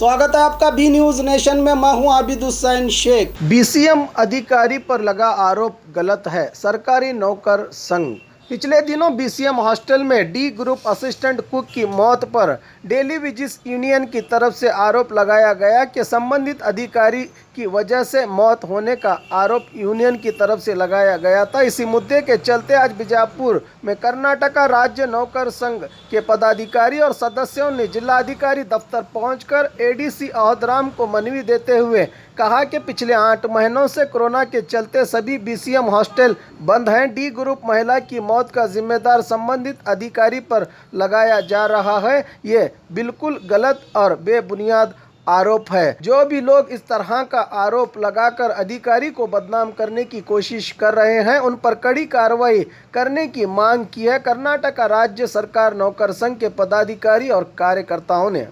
स्वागत है आपका बी न्यूज़ नेशन में। मैं हूं आबिद हुसैन शेख। बीसीएम अधिकारी पर लगा आरोप गलत है। सरकारी नौकर संघ। पिछले दिनों बीसीएम हॉस्टल में डी ग्रुप असिस्टेंट कुक की मौत पर डेली वेजेस यूनियन की तरफ से आरोप लगाया गया कि संबंधित अधिकारी की वजह से मौत होने का आरोप यूनियन की तरफ से लगाया गया था। इसी मुद्दे के चलते आज बीजापुर में कर्नाटका राज्य नौकर संघ के पदाधिकारी और सदस्यों ने जिलाधिकारी दफ्तर पहुंचकर एडीसी अहोदराम को मनवी देते हुए कहा कि पिछले 8 महीनों से कोरोना के चलते सभी बीसीएम हॉस्टल बंद हैं। डी ग्रुप महिला की मौत का जिम्मेदार संबंधित अधिकारी पर लगाया जा रहा है। ये बिल्कुल गलत और बेबुनियाद आरोप है। जो भी लोग इस तरह का आरोप लगाकर अधिकारी को बदनाम करने की कोशिश कर रहे हैं, उन पर कड़ी कार्रवाई करने की मांग की है कर्नाटक राज्य सरकार नौकर संघ के पदाधिकारी और कार्यकर्ताओं ने।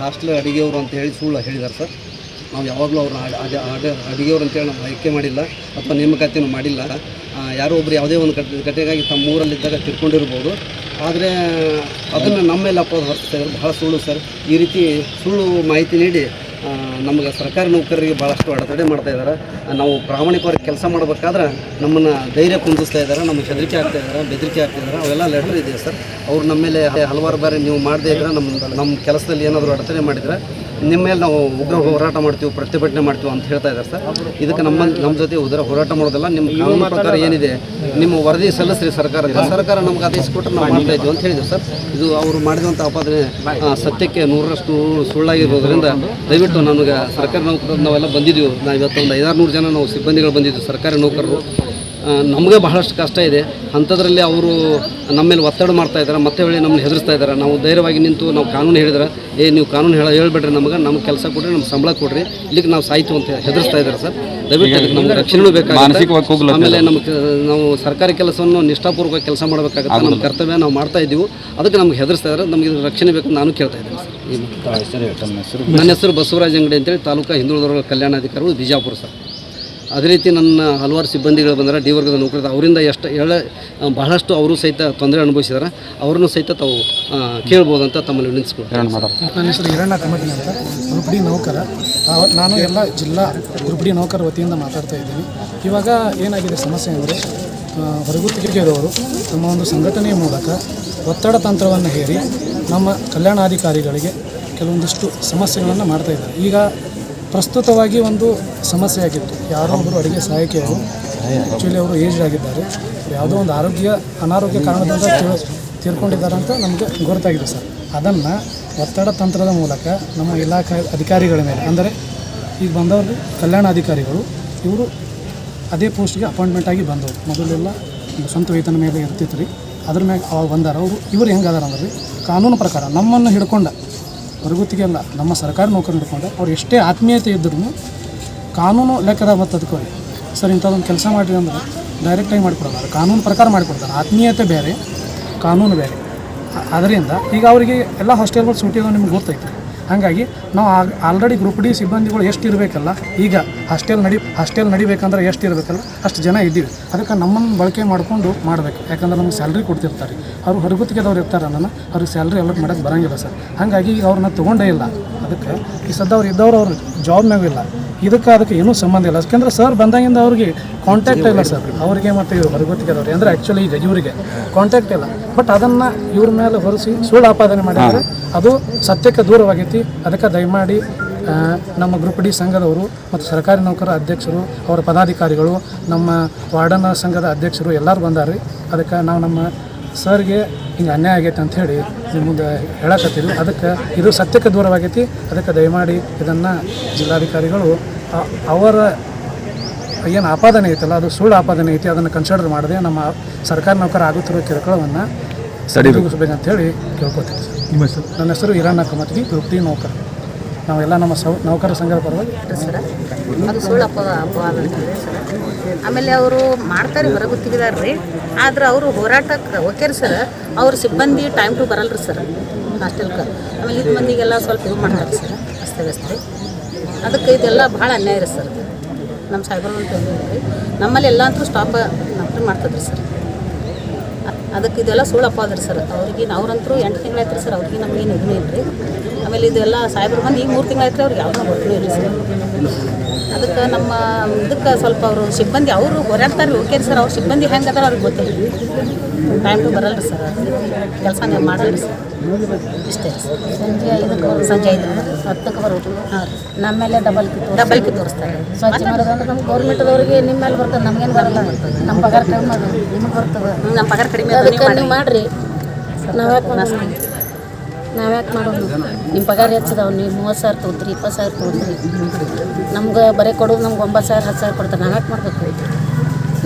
ಹಾಸ್ಟೆಲ್ ಅಡಿಗೆಯವರು ಅಂತ ಹೇಳಿ ಸುಳ್ಳು ಹೇಳಿದ್ದಾರೆ ಸರ್. ನಾವು ಯಾವಾಗಲೂ ಅವ್ರನ್ನ ಅಡಿಗೆಯವರು ಅಂತೇಳಿ ನಾವು ಆಯ್ಕೆ ಮಾಡಿಲ್ಲ ಅಥವಾ ನೇಮಕಾತಿನೂ ಮಾಡಿಲ್ಲ. ಯಾರೋ ಒಬ್ಬರು ಯಾವುದೇ ಒಂದು ಘಟನೆಗಾಗಿ ತಮ್ಮ ಊರಲ್ಲಿದ್ದಾಗ ತಿಳ್ಕೊಂಡಿರ್ಬೋದು. ಆದರೆ ಅದನ್ನು ನಮ್ಮ ಮೇಲೆ ಅಪವಾದ ಹೊರಿಸ್ತಾ ಭಾಳ ಸುಳ್ಳು ಸರ್. ಈ ರೀತಿ ಸುಳ್ಳು ಮಾಹಿತಿ ನೀಡಿ ನಮಗೆ ಸರ್ಕಾರಿ ನೌಕರರಿಗೆ ಭಾಳಷ್ಟು ಅಡೆತಡೆ ಮಾಡ್ತಾಯಿದ್ದಾರೆ. ನಾವು ಪ್ರಾಮಾಣಿಕವಾಗಿ ಕೆಲಸ ಮಾಡಬೇಕಾದ್ರೆ ನಮ್ಮನ್ನು ಧೈರ್ಯ ಕುಂದಿಸ್ತಾ ಇದ್ದಾರೆ, ನಮಗೆ ಹೆದರಿಕೆ ಆಗ್ತಾಯಿದ್ದಾರೆ, ಬೆದರಿಕೆ ಆಗ್ತಾಯಿದ್ದಾರೆ. ಅವೆಲ್ಲ ಲೆಟರ್ ಇದೆ ಸರ್. ಅವ್ರು ನಮ್ಮ ಮೇಲೆ ಹಲವಾರು ಬಾರಿ ನೀವು ಮಾಡದೇ ಇದ್ದರೆ ನಮ್ಮ ಕೆಲಸದಲ್ಲಿ ಏನಾದರೂ ಅಡೆತಡೆ ಮಾಡಿದರೆ ನಿಮ್ಮ ಮೇಲೆ ನಾವು ಉಗ್ರ ಹೋರಾಟ ಮಾಡ್ತೀವಿ, ಪ್ರತಿಭಟನೆ ಮಾಡ್ತೀವಿ ಅಂತ ಹೇಳ್ತಾ ಇದ್ದಾರೆ ಸರ್. ಇದಕ್ಕೆ ನಮ್ಮ ಜೊತೆ ಹೋರಾಟ ಮಾಡೋದಲ್ಲ. ನಿಮ್ಮ ಕಾನೂನು ಪ್ರಕಾರ ಏನಿದೆ ನಿಮ್ಮ ವರದಿ ಸಲ್ಲಿಸ್ರಿ ಸರ್ಕಾರ ನಮ್ಗೆ ಆದೇಶ ಕೊಟ್ಟರೆ ನಾವು ಮಾಡ್ತಾ ಇದ್ದೀವಿ ಅಂತ ಹೇಳಿದ್ರು ಸರ್. ಇದು ಅವರು ಮಾಡಿದಂಥ ಆಪಾದನೆ ಸತ್ಯಕ್ಕೆ 100% ಸುಳ್ಳಾಗಿರೋದ್ರಿಂದ ದಯವಿಟ್ಟು ನಮಗೆ ಸರ್ಕಾರಿ ನೌಕರರು ನಾವೆಲ್ಲ ಬಂದಿದ್ದೀವಿ. ನಾವು ಇವತ್ತೊಂದು 500 ಜನ ನಾವು ಸಿಬ್ಬಂದಿಗಳು ಬಂದಿದ್ದೀವಿ ಸರ್ಕಾರಿ ನೌಕರರು. ನಮಗೆ ಬಹಳಷ್ಟು ಕಷ್ಟ ಇದೆ. ಅಂಥದ್ರಲ್ಲಿ ಅವರು ನಮ್ಮ ಮೇಲೆ ಒತ್ತಡ ಮಾಡ್ತಾಯಿದ್ದಾರೆ, ಮತ್ತೆ ಹೇಳಿ ನಮ್ಮನ್ನು ಹೆದರಿಸ್ತಾ ಇದ್ದಾರೆ. ನಾವು ಧೈರ್ಯವಾಗಿ ನಿಂತು ನಾವು ಕಾನೂನು ಹೇಳಿದ್ರೆ ನೀವು ಕಾನೂನು ಹೇಳ್ಬೇಡ್ರಿ, ನಮ್ಗೆ ಕೆಲಸ ಕೊಡ್ರಿ, ನಮ್ಗೆ ಸಂಬಳ ಕೊಡ್ರಿ, ಇಲ್ಲಿಗೆ ನಾವು ಸಾಯ್ತು ಅಂತ ಹೆದರಿಸ್ತಾ ಇದ್ದಾರೆ ಸರ್. ದಯವಿಟ್ಟು ಅದಕ್ಕೆ ನಮ್ಗೆ ರಕ್ಷಣೆ ಬೇಕಾಗುತ್ತೆ. ಆಮೇಲೆ ನಾವು ಸರ್ಕಾರಿ ಕೆಲಸವನ್ನು ನಿಷ್ಠಾಪೂರ್ವಕ ಕೆಲಸ ಮಾಡಬೇಕಾಗುತ್ತೆ. ನಮ್ಮ ಕರ್ತವ್ಯ ನಾವು ಮಾಡ್ತಾ ಇದ್ದೀವಿ. ಅದಕ್ಕೆ ನಮ್ಗೆ ಹೆದರಿಸ್ತಾ ಇದ್ದಾರೆ. ನಮಗೆ ರಕ್ಷಣೆ ಬೇಕು ನಾನು ಕೇಳ್ತಾ ಇದ್ದೇನೆ ಸರ್. ನನ್ನ ಹೆಸರು ಬಸವರಾಜ್ ಅಂಗಡಿ ಅಂತೇಳಿ ತಾಲೂಕಾ ಹಿಂದುಳಿದ ವರ್ಗಗಳ ಕಲ್ಯಾಣಾಧಿಕಾರಿಗಳು ಬಿಜಾಪುರ ಸರ್. ಅದೇ ರೀತಿ ನನ್ನ ಹಲವಾರು ಸಿಬ್ಬಂದಿಗಳು ಬಂದರೆ ಡಿ ವರ್ಗದ ನೌಕರರು ಅವರಿಂದ ಬಹಳಷ್ಟು ಅವರು ಸಹಿತ ತೊಂದರೆ ಅನುಭವಿಸಿದ್ದಾರೆ. ಅವ್ರನ್ನೂ ಸಹಿತ ತಾವು ಕೇಳ್ಬೋದು ಅಂತ ತಮ್ಮಲ್ಲಿ ವಿನಂತಿಸ್ಕೊಳ್ತೀನಿ. ನನ್ನ ಹೆಸರು ಹಿರಣ್ಣ ಕಮತಿ ಅಂತ, ಗ್ರೂಪ್ ಡಿ ನೌಕರ. ನಾನು ಎಲ್ಲ ಜಿಲ್ಲಾ ಗ್ರೂಪ್ ಡಿ ನೌಕರ ವತಿಯಿಂದ ಮಾತಾಡ್ತಾ ಇದ್ದೀನಿ. ಇವಾಗ ಏನಾಗಿದೆ ಸಮಸ್ಯೆ ಅಂದರೆ ಹೊರಗುತ್ತಿಗೆದವರು ನಮ್ಮ ಒಂದು ಸಂಘಟನೆಯ ಮೂಲಕ ಒತ್ತಡ ತಂತ್ರವನ್ನು ಹೇರಿ ನಮ್ಮ ಕಲ್ಯಾಣಾಧಿಕಾರಿಗಳಿಗೆ ಕೆಲವೊಂದಿಷ್ಟು ಸಮಸ್ಯೆಗಳನ್ನು ಮಾಡ್ತಾಯಿದ್ದಾರೆ. ಈಗ ಪ್ರಸ್ತುತವಾಗಿ ಒಂದು ಸಮಸ್ಯೆ ಆಗಿತ್ತು. ಯಾರೋ ಒಬ್ಬರು ಅಡುಗೆ ಸಹಾಯಕಿಯರು ಆ್ಯಕ್ಚುಲಿ ಅವರು ಏಜ್ಡ್ ಆಗಿದ್ದಾರೆ. ಯಾವುದೋ ಒಂದು ಅನಾರೋಗ್ಯ ಕಾರಣದಿಂದ ತೀರ್ಕೊಂಡಿದ್ದಾರೆ ಅಂತ ನಮಗೆ ಗೊತ್ತಾಗಿದೆ ಸರ್. ಅದನ್ನು ಒತ್ತಡ ತಂತ್ರದ ಮೂಲಕ ನಮ್ಮ ಇಲಾಖೆ ಅಧಿಕಾರಿಗಳ ಮೇಲೆ, ಅಂದರೆ ಈಗ ಬಂದವರು ಕಲ್ಯಾಣಾಧಿಕಾರಿಗಳು, ಇವರು ಅದೇ ಪೋಸ್ಟ್ಗೆ ಅಪಾಯಿಂಟ್ಮೆಂಟ್ ಆಗಿ ಬಂದವರು. ಮೊದಲೆಲ್ಲ ಸ್ವಂತ ವೇತನ ಮೇಲೆ ಇರ್ತಿತ್ತು ರೀ. ಅದ್ರ ಮ್ಯಾಗ ಅವಾಗ ಬಂದಾರ ಇವರು ಹೆಂಗೆ ಅದಾರ ಅಂದ್ರೆ ಕಾನೂನು ಪ್ರಕಾರ ನಮ್ಮನ್ನು ಹಿಡ್ಕೊಂಡ ಹೊರಗುತ್ತಿಗೆ ಅಲ್ಲ, ನಮ್ಮ ಸರ್ಕಾರಿ ನೌಕರನ್ನು ಹಿಡ್ಕೊಂಡು ಅವ್ರು ಎಷ್ಟೇ ಆತ್ಮೀಯತೆ ಇದ್ರೂ ಕಾನೂನು ಲೆಕ್ಕದಾಗ ಬರ್ತದಕ್ಕೆ ಸರ್ ಇಂಥದ್ದೊಂದು ಕೆಲಸ ಮಾಡಿರಿ ಅಂದರೆ ಡೈರೆಕ್ಟಾಗಿ ಮಾಡಿಕೊಡೋಲ್ಲ, ಕಾನೂನು ಪ್ರಕಾರ ಮಾಡಿಕೊಡ್ತಾರೆ. ಆತ್ಮೀಯತೆ ಬೇರೆ, ಕಾನೂನು ಬೇರೆ. ಅದರಿಂದ ಈಗ ಅವರಿಗೆ ಎಲ್ಲ ಹಾಸ್ಟೆಲ್ಗಳು ಸೂಟಿಗೆ ನಿಮ್ಗೆ ಗೊತ್ತೈತೆ. ಹಾಗಾಗಿ ನಾವು ಆಲ್ರೆಡಿ ಗ್ರೂಪ್ ಡಿ ಸಿಬ್ಬಂದಿಗಳು ಎಷ್ಟು ಇರಬೇಕಲ್ಲ, ಈಗ ಹಾಸ್ಟೆಲ್ ನಡಿಬೇಕಂದ್ರೆ ಎಷ್ಟು ಇರಬೇಕಲ್ಲ ಅಷ್ಟು ಜನ ಇದ್ದೀವಿ. ಅದಕ್ಕೆ ನಮ್ಮನ್ನು ಬಳಕೆ ಮಾಡಿಕೊಂಡು ಮಾಡಬೇಕು. ಯಾಕಂದ್ರೆ ನಮ್ಗೆ ಸ್ಯಾಲ್ರಿ ಕೊಡ್ತಿರ್ತಾರೆ. ಅವರು ಹೊರಗುತ್ತಿಗೆದವ್ರು ಇರ್ತಾರೆ, ಅವ್ರಿಗೆ ಸ್ಯಾಲ್ರಿ ಅಲರ್ಟ್ ಮಾಡೋಕ್ಕೆ ಬರೋಂಗಿಲ್ಲ ಸರ್. ಹಾಗಾಗಿ ಈಗ ಅವ್ರನ್ನ ತೊಗೊಂಡೇ ಇಲ್ಲ. ಅದಕ್ಕೆ ಈ ಸದ್ದ ಇದ್ದವ್ರು ಅವ್ರ ಜಾಬ್ನಾಗೂ ಇಲ್ಲ. ಅದಕ್ಕೆ ಏನೂ ಸಂಬಂಧ ಇಲ್ಲ. ಯಾಕೆಂದರೆ ಸರ್ ಬಂದಾಗಿಂದ ಅವ್ರಿಗೆ ಕಾಂಟ್ಯಾಕ್ಟ್ ಇಲ್ಲ ಸರ್. ಅವರಿಗೆ ಮತ್ತು ಇವರು ಹೊರಗುತ್ತಿಗೆದವ್ರಿಗೆ ಅಂದರೆ ಆ್ಯಕ್ಚುಲಿ ಈಗ ಇವರಿಗೆ ಕಾಂಟ್ಯಾಕ್ಟ್ ಇಲ್ಲ. ಬಟ್ ಅದನ್ನು ಇವ್ರ ಮೇಲೆ ಹೊರಿಸಿ ಸುಳ್ಳು ಆಪಾದನೆ ಮಾಡಿದರೆ ಅದು ಸತ್ಯಕ್ಕೆ ದೂರವಾಗೈತಿ. ಅದಕ್ಕೆ ದಯಮಾಡಿ ನಮ್ಮ ಗ್ರೂಪ್ ಡಿ ಸಂಘದವರು ಮತ್ತು ಸರ್ಕಾರಿ ನೌಕರ ಅಧ್ಯಕ್ಷರು, ಅವರ ಪದಾಧಿಕಾರಿಗಳು, ನಮ್ಮ ವಾರ್ಡನ್ ಸಂಘದ ಅಧ್ಯಕ್ಷರು ಎಲ್ಲರೂ ಬಂದಾರ್ರಿ. ಅದಕ್ಕೆ ನಾವು ನಮ್ಮ ಸರ್ಗೆ ಹಿಂಗೆ ಅನ್ಯಾಯ ಆಗೈತೆ ಅಂಥೇಳಿ ನಿಮ್ಮ ಮುಂದೆ ಹೇಳಕತ್ತೀವಿ. ಅದಕ್ಕೆ ಇದು ಸತ್ಯಕ್ಕೆ ದೂರವಾಗೈತಿ. ಅದಕ್ಕೆ ದಯಮಾಡಿ ಇದನ್ನು ಜಿಲ್ಲಾಧಿಕಾರಿಗಳು ಅವರ ಏನು ಆಪಾದನೆ ಐತಲ್ಲ ಅದು ಸುಳ್ಳು ಆಪಾದನೆ ಐತಿ, ಅದನ್ನು ಕನ್ಸಿಡರ್ ಮಾಡದೆ ನಮ್ಮ ಸರ್ಕಾರಿ ನೌಕರ ಆಗುತ್ತಿರೋ ಕಿರುಕುಳವನ್ನು ಸರಿದೂಗಿಸ್ಬೇಕಂತೇಳಿ ಕೇಳ್ಕೊತೀನಿ ಸರ್. ನನ್ನ ಹೆಸರು ಹಿರಣ್ಣ ಕಮತಿ, ಗ್ರೂಪ್ ಡಿ ನೌಕರ. ನಾವೆಲ್ಲ ನಮ್ಮ ನೌಕರ ಸಂಘದ ಪರವಾಗಿ ಸರ್ ಅದು ಸುಳ್ಳು ಅಪವಾದ ಸರ್. ಆಮೇಲೆ ಅವರು ಮಾಡ್ತಾರೆ ಹೊರಗುತ್ತಿಗಿದಾರೆ ರೀ. ಆದ್ರೆ ಅವರು ಹೋರಾಟಕ್ಕೆ ಓಕೆರಿ ಸರ್. ಅವ್ರ ಸಿಬ್ಬಂದಿ ಟೈಮ್ ಟು ಬರಲ್ಲ ರೀ ಸರ್ ಹಾಸ್ಟೆಲ್ಗೆ. ಆಮೇಲೆ ಇದು ಮಂದಿಗೆಲ್ಲ ಸ್ವಲ್ಪ ಇದು ಮಾಡ್ತಾರೆ ಸರ್ ಅಸ್ತವ್ಯಸ್ತ. ಅದಕ್ಕೆ ಇದೆಲ್ಲ ಭಾಳ ಅನ್ಯಾಯ ರೀ ಸರ್. ನಮ್ಮ ಸಾಹೇಬರು ಅಂತ ರೀ ನಮ್ಮಲ್ಲಿ ಎಲ್ಲ ಅಂತೂ ಸ್ಟಾಪ್ ನೌಕರಿ ಮಾಡ್ತದ್ರಿ ಸರ್. ಅದಕ್ಕೆ ಇದೆಲ್ಲ ಸುಳ್ಳು ಅಪ್ಪಾದ್ರಿ ಸರ್. ಅವ್ರಿಗೆ ಅವ್ರಂತರೂ 8 ತಿಂಗಳಾಯ್ತು ರೀ ಸರ್. ಅವ್ರಿಗೆ ನಮಗೇನು ಇದೂ ಇಲ್ಲ ರೀ. ಆಮೇಲೆ ಇದೆಲ್ಲ ಸಾಹೇಬ್ರು ಬಂದು ಈಗ 3 ತಿಂಗಳಾಯ್ತು ರೀ. ಅವ್ರಿಗೆ ಯಾವ್ದೂ ಗೊತ್ತೂ ಇಲ್ಲ ಸರ್. ಅದಕ್ಕೆ ನಮ್ಮ ಇದಕ್ಕೆ ಸ್ವಲ್ಪ ಅವರು ಸಿಬ್ಬಂದಿ ಅವರು ಹೋರಾಡ್ತಾರೆ ಓಕೆ ಸರ್. ಅವ್ರ ಸಿಬ್ಬಂದಿ ಹೆಂಗೆ ಅದಾರ ಅವ್ರಿಗೆ ಗೊತ್ತಿಲ್ಲ. ಟೈಮ್ ಟು ಬರಲ್ಲ ರೀ ಸರ್. ಕೆಲಸ ನೀವು ಮಾಡಲ್ಲ ಸರ್. ಇಷ್ಟೇ ಸಂಜೆ 5ಕ್ಕೆ ಬರೋದು, ಸಂಜೆ 10ಕ್ಕೆ ಬರೋದು. ಹಾಂ ರೀ. ನಮ್ಮ ಮೇಲೆ ಡಬಲ್ ಕಿ ತೋರಿಸ್ತಾರೆ. ಸ್ವಚ್ಛ ಮಾಡೋದಂದ್ರೆ ನಮ್ಮ ಗೌರ್ಮೆಂಟ್ದವ್ರಿಗೆ ನಿಮ್ಮ ಮೇಲೆ ಬರ್ತದೆ, ನಮಗೇನು ಬರಲ್ಲ. ನಮ್ಮ ಪಗಾರ ಕಡಿಮೆ ಮಾಡೋದು ನಿಮಗೆ ಬರ್ತದೆ. ನಮ್ಮ ಪಗಾರ ಕಡಿಮೆ ಅದಕ್ಕೆ ನೀವು ಮಾಡಿರಿ. ನಾವ್ಯಾಕೆ ಮಾಡೋದು? ನಿಮ್ಮ ಪಗಾರ ಹೆಚ್ಚಿದಾವೆ. ನೀವು 30,000 ತೊಗೊತೀರಿ, 20,000 ತೊಗೊತೀರಿ. ನಮ್ಗೆ ಬರೀ ಕೊಡೋದು ನಮ್ಗೆ 9,000 10,000 ಕೊಡ್ತಾರೆ. ನಾವ್ಯಾಕೆ ಮಾಡಬೇಕು?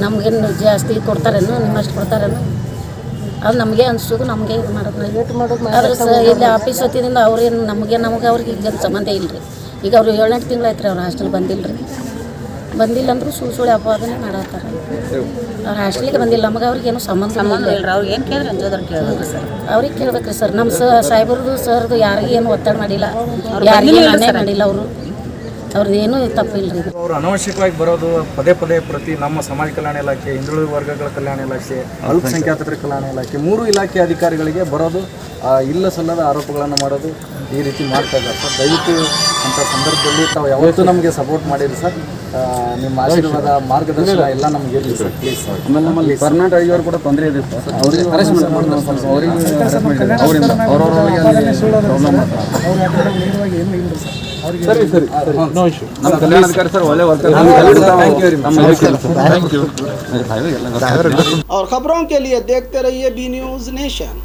ನಮಗೇನು ಜಾಸ್ತಿ ಕೊಡ್ತಾರೇನು? ನಿಮ್ಮಷ್ಟು ಕೊಡ್ತಾರೇನು? ಅದು ನಮಗೆ ಅನಿಸೋದು, ನಮಗೆ ಇದು ಮಾಡೋದು. ಆದ್ರೆ ಇಲ್ಲಿ ಆಫೀಸ್ ಹೊತ್ತಿನಿಂದ ಅವ್ರೇನು ನಮಗೆ ಅವ್ರಿಗೆ ಈಗ ಸಂಬಂಧ ಇಲ್ಲ ರೀ. ಈಗ ಅವರು 7-8 ತಿಂಗಳಾಯ್ತು ರೀ ಅವ್ರು ಹಾಸ್ಟೆಲ್ ಬಂದಿಲ್ಲ ರೀ. ಬಂದಿಲ್ಲ ಅಂದರೂ ಸುಳ್ಳು ಅಪವಾದನೆ ಮಾಡತ್ತಾರೆ. ಅವ್ರು ಹಾಸ್ಟೆಲಿಗೆ ಬಂದಿಲ್ಲ. ನಮಗೆ ಅವ್ರಿಗೇನು ಸಂಬಂಧ ಇಲ್ಲ. ಅವ್ರಿಗೆ ಏನು ಕೇಳಿದ್ರೆ ಅಂಜೋದವ್ರು ಕೇಳಿದ್ರಿ ಸರ್. ಅವ್ರಿಗೆ ಕೇಳ್ಬೇಕ್ರಿ ಸರ್. ನಮ್ಮ ಸಾಹೇಬ್ರದ್ದು ಸರ್ದು ಯಾರಿಗೇನು ಒತ್ತಡ ಮಾಡಿಲ್ಲ, ಯಾರಿಗೇನು ಅನ್ಯಾಯ ಮಾಡಿಲ್ಲ. ಅವ್ರದ್ದು ಏನೂ ತಪ್ಪಿಲ್ಲ ರೀ. ಅವರು ಅನವಶ್ಯಕವಾಗಿ ಬರೋದು ಪದೇ ಪ್ರತಿ ನಮ್ಮ ಸಮಾಜ ಕಲ್ಯಾಣ ಇಲಾಖೆ, ಹಿಂದುಳಿದ ವರ್ಗಗಳ ಕಲ್ಯಾಣ ಇಲಾಖೆ, ಅಲ್ಪಸಂಖ್ಯಾತರ ಕಲ್ಯಾಣ ಇಲಾಖೆ 3 ಇಲಾಖೆ ಅಧಿಕಾರಿಗಳಿಗೆ ಬರೋದು, ಇಲ್ಲ ಸಲ್ಲದ ಆರೋಪಗಳನ್ನು ಮಾಡೋದು, ಈ ರೀತಿ ಮಾಡ್ತಾ ಇದ್ದಾರೆ ಸರ್. ದಯವಿಟ್ಟು ಅಂಥ ಸಂದರ್ಭದಲ್ಲಿ ತಾವು ಯಾವತ್ತೂ ನಮಗೆ ಸಪೋರ್ಟ್ ಮಾಡಿರಿ ಸರ್. ನಿಮ್ಮ ಆಶೀರ್ವಾದ, ಮಾರ್ಗದರ್ಶನ ಎಲ್ಲ ನಮಗೆ ಇರಲಿ ಸರ್, ಪ್ಲೀಸ್ ಸರ್. ಆಮೇಲೆ ನಮ್ಮಲ್ಲಿ ಪರ್ಮನೆಂಟ್ ಆಗಿರೋರು ಕೂಡ ತೊಂದರೆ ಇದೆ ಸರ್. ಅವರಿಗೆ ಹರಾಸ್ಮೆಂಟ್ ಮಾಡ್ತಾರೆ ಸರ್. ಅವರಿಗೆ ಅವರಿಂದ ಏನೂ ಇಲ್ಲ ಸರ್. ಸರಿ ನಮ್ಮ ಕಲ್ಯಾಣಾಧಿಕಾರಿ ಸರ್ ಒಳ್ಳೆ ವರ್ಕ್. और खबरों के लिए देखते रहिए बी न्यूज़ नेशन।